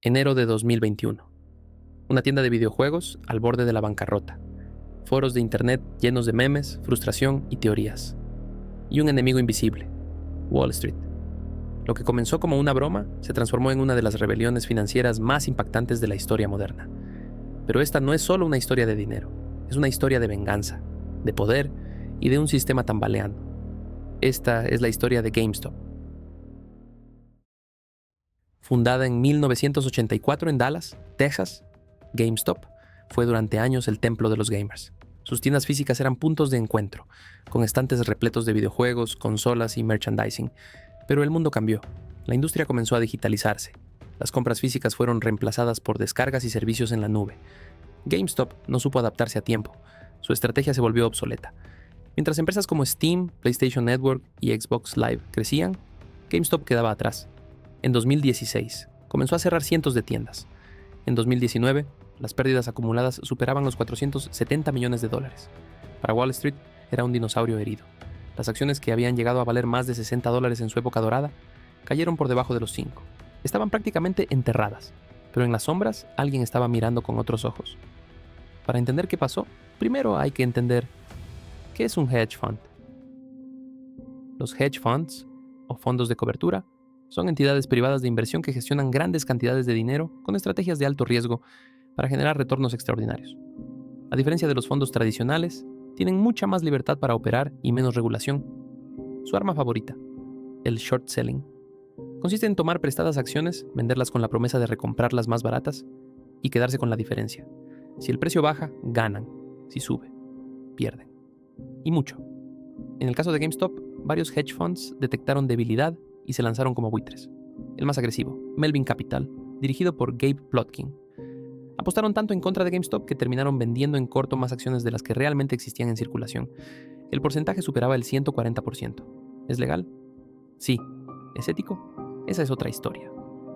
Enero de 2021. Una tienda de videojuegos al borde de la bancarrota. Foros de internet llenos de memes, frustración y teorías. Y un enemigo invisible, Wall Street. Lo que comenzó como una broma se transformó en una de las rebeliones financieras más impactantes de la historia moderna. Pero esta no es solo una historia de dinero, es una historia de venganza, de poder y de un sistema tambaleando. Esta es la historia de GameStop. Fundada en 1984 en Dallas, Texas, GameStop fue durante años el templo de los gamers. Sus tiendas físicas eran puntos de encuentro, con estantes repletos de videojuegos, consolas y merchandising. Pero el mundo cambió. La industria comenzó a digitalizarse. Las compras físicas fueron reemplazadas por descargas y servicios en la nube. GameStop no supo adaptarse a tiempo. Su estrategia se volvió obsoleta. Mientras empresas como Steam, PlayStation Network y Xbox Live crecían, GameStop quedaba atrás. En 2016, comenzó a cerrar cientos de tiendas. En 2019, las pérdidas acumuladas superaban los $470 millones. Para Wall Street, era un dinosaurio herido. Las acciones que habían llegado a valer más de $60 en su época dorada, cayeron por debajo de los 5. Estaban prácticamente enterradas, pero en las sombras alguien estaba mirando con otros ojos. Para entender qué pasó, primero hay que entender qué es un hedge fund. Los hedge funds, o fondos de cobertura, son entidades privadas de inversión que gestionan grandes cantidades de dinero con estrategias de alto riesgo para generar retornos extraordinarios. A diferencia de los fondos tradicionales, tienen mucha más libertad para operar y menos regulación. Su arma favorita, el short selling, consiste en tomar prestadas acciones, venderlas con la promesa de recomprarlas más baratas y quedarse con la diferencia. Si el precio baja, ganan. Si sube, pierden. Y mucho. En el caso de GameStop, varios hedge funds detectaron debilidad y se lanzaron como buitres. El más agresivo, Melvin Capital, dirigido por Gabe Plotkin. Apostaron tanto en contra de GameStop que terminaron vendiendo en corto más acciones de las que realmente existían en circulación. El porcentaje superaba el 140%. ¿Es legal? Sí. ¿Es ético? Esa es otra historia.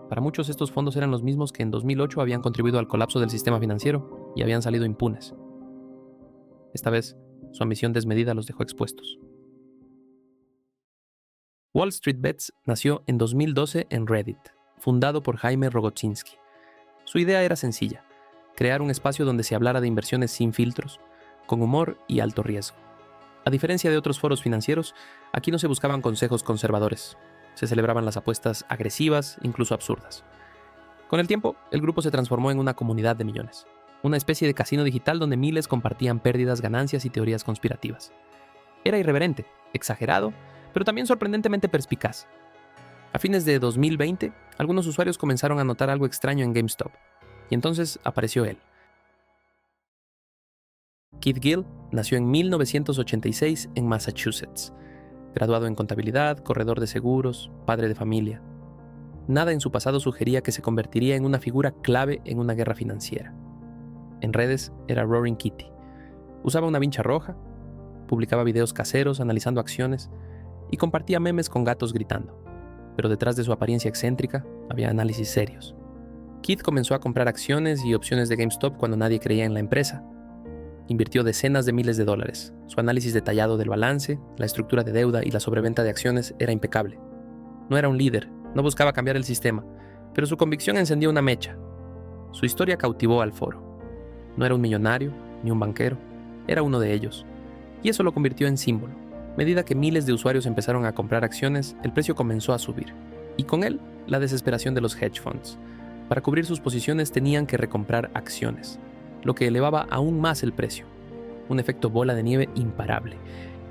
Para muchos estos fondos eran los mismos que en 2008 habían contribuido al colapso del sistema financiero y habían salido impunes. Esta vez, su ambición desmedida los dejó expuestos. Wall Street Bets nació en 2012 en Reddit, fundado por Jaime Rogozinski. Su idea era sencilla: crear un espacio donde se hablara de inversiones sin filtros, con humor y alto riesgo. A diferencia de otros foros financieros, aquí no se buscaban consejos conservadores. Se celebraban las apuestas agresivas, incluso absurdas. Con el tiempo, el grupo se transformó en una comunidad de millones, una especie de casino digital donde miles compartían pérdidas, ganancias y teorías conspirativas. Era irreverente, exagerado, pero también sorprendentemente perspicaz. A fines de 2020, algunos usuarios comenzaron a notar algo extraño en GameStop, y entonces apareció él. Keith Gill nació en 1986 en Massachusetts. Graduado en contabilidad, corredor de seguros, padre de familia. Nada en su pasado sugería que se convertiría en una figura clave en una guerra financiera. En redes era Roaring Kitty. Usaba una vincha roja, publicaba videos caseros analizando acciones y compartía memes con gatos gritando. Pero detrás de su apariencia excéntrica había análisis serios. Keith comenzó a comprar acciones y opciones de GameStop cuando nadie creía en la empresa. Invirtió decenas de miles de dólares. Su análisis detallado del balance, la estructura de deuda y la sobreventa de acciones era impecable. No era un líder, no buscaba cambiar el sistema, pero su convicción encendió una mecha. Su historia cautivó al foro. No era un millonario, ni un banquero, era uno de ellos. Y eso lo convirtió en símbolo. A medida que miles de usuarios empezaron a comprar acciones, el precio comenzó a subir. Y con él, la desesperación de los hedge funds. Para cubrir sus posiciones tenían que recomprar acciones, lo que elevaba aún más el precio. Un efecto bola de nieve imparable.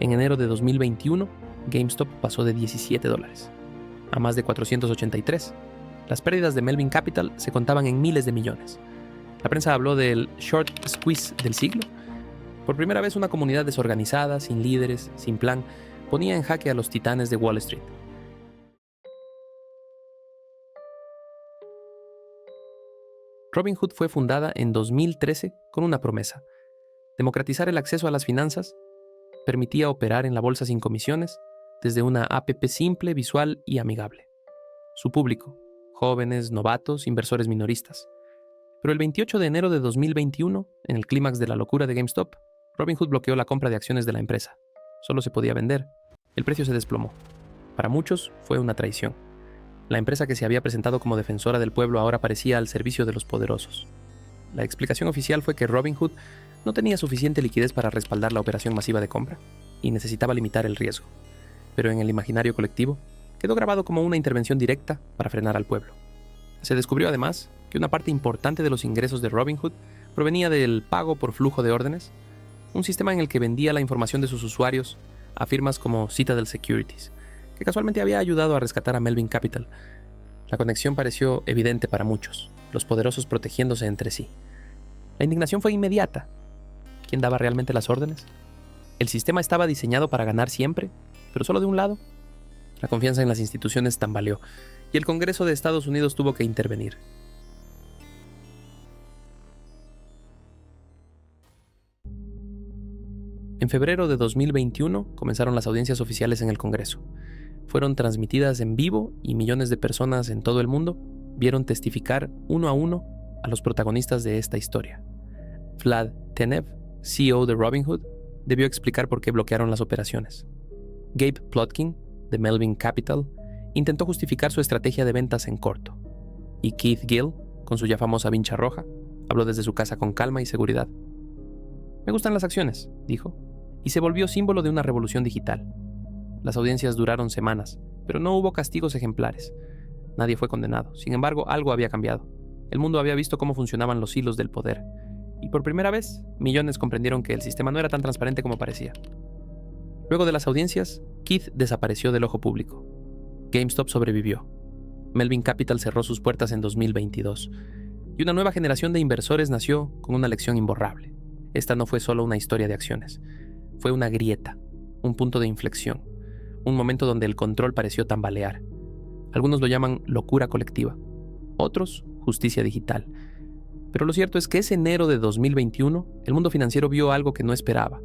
En enero de 2021, GameStop pasó de $17 a más de 483. Las pérdidas de Melvin Capital se contaban en miles de millones. La prensa habló del short squeeze del siglo. Por primera vez, una comunidad desorganizada, sin líderes, sin plan, ponía en jaque a los titanes de Wall Street. Robinhood fue fundada en 2013 con una promesa: democratizar el acceso a las finanzas. Permitía operar en la bolsa sin comisiones, desde una app simple, visual y amigable. Su público: jóvenes, novatos, inversores minoristas. Pero el 28 de enero de 2021, en el clímax de la locura de GameStop, Robinhood bloqueó la compra de acciones de la empresa. Solo se podía vender. El precio se desplomó. Para muchos fue una traición. La empresa que se había presentado como defensora del pueblo ahora parecía al servicio de los poderosos. La explicación oficial fue que Robinhood no tenía suficiente liquidez para respaldar la operación masiva de compra y necesitaba limitar el riesgo. Pero en el imaginario colectivo quedó grabado como una intervención directa para frenar al pueblo. Se descubrió además que una parte importante de los ingresos de Robinhood provenía del pago por flujo de órdenes, un sistema en el que vendía la información de sus usuarios a firmas como Citadel Securities, que casualmente había ayudado a rescatar a Melvin Capital. La conexión pareció evidente para muchos, los poderosos protegiéndose entre sí. La indignación fue inmediata. ¿Quién daba realmente las órdenes? El sistema estaba diseñado para ganar siempre, pero solo de un lado. La confianza en las instituciones tambaleó, y el Congreso de Estados Unidos tuvo que intervenir. En febrero de 2021 comenzaron las audiencias oficiales en el Congreso. Fueron transmitidas en vivo y millones de personas en todo el mundo vieron testificar uno a uno a los protagonistas de esta historia. Vlad Tenev, CEO de Robinhood, debió explicar por qué bloquearon las operaciones. Gabe Plotkin, de Melvin Capital, intentó justificar su estrategia de ventas en corto. Y Keith Gill, con su ya famosa vincha roja, habló desde su casa con calma y seguridad. «Me gustan las acciones», dijo, y se volvió símbolo de una revolución digital. Las audiencias duraron semanas, pero no hubo castigos ejemplares. Nadie fue condenado. Sin embargo, algo había cambiado. El mundo había visto cómo funcionaban los hilos del poder. Y por primera vez, millones comprendieron que el sistema no era tan transparente como parecía. Luego de las audiencias, Keith desapareció del ojo público. GameStop sobrevivió. Melvin Capital cerró sus puertas en 2022. Y una nueva generación de inversores nació con una lección imborrable. Esta no fue solo una historia de acciones. Fue una grieta, un punto de inflexión, un momento donde el control pareció tambalear. Algunos lo llaman locura colectiva, otros justicia digital. Pero lo cierto es que ese enero de 2021, el mundo financiero vio algo que no esperaba.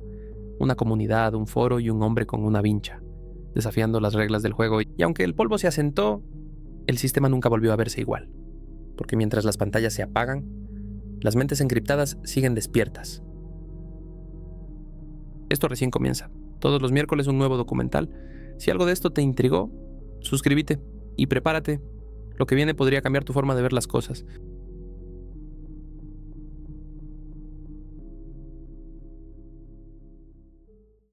Una comunidad, un foro y un hombre con una vincha, desafiando las reglas del juego. Y aunque el polvo se asentó, el sistema nunca volvió a verse igual. Porque mientras las pantallas se apagan, las mentes encriptadas siguen despiertas. Esto recién comienza. Todos los miércoles un nuevo documental. Si algo de esto te intrigó, suscríbete y prepárate. Lo que viene podría cambiar tu forma de ver las cosas.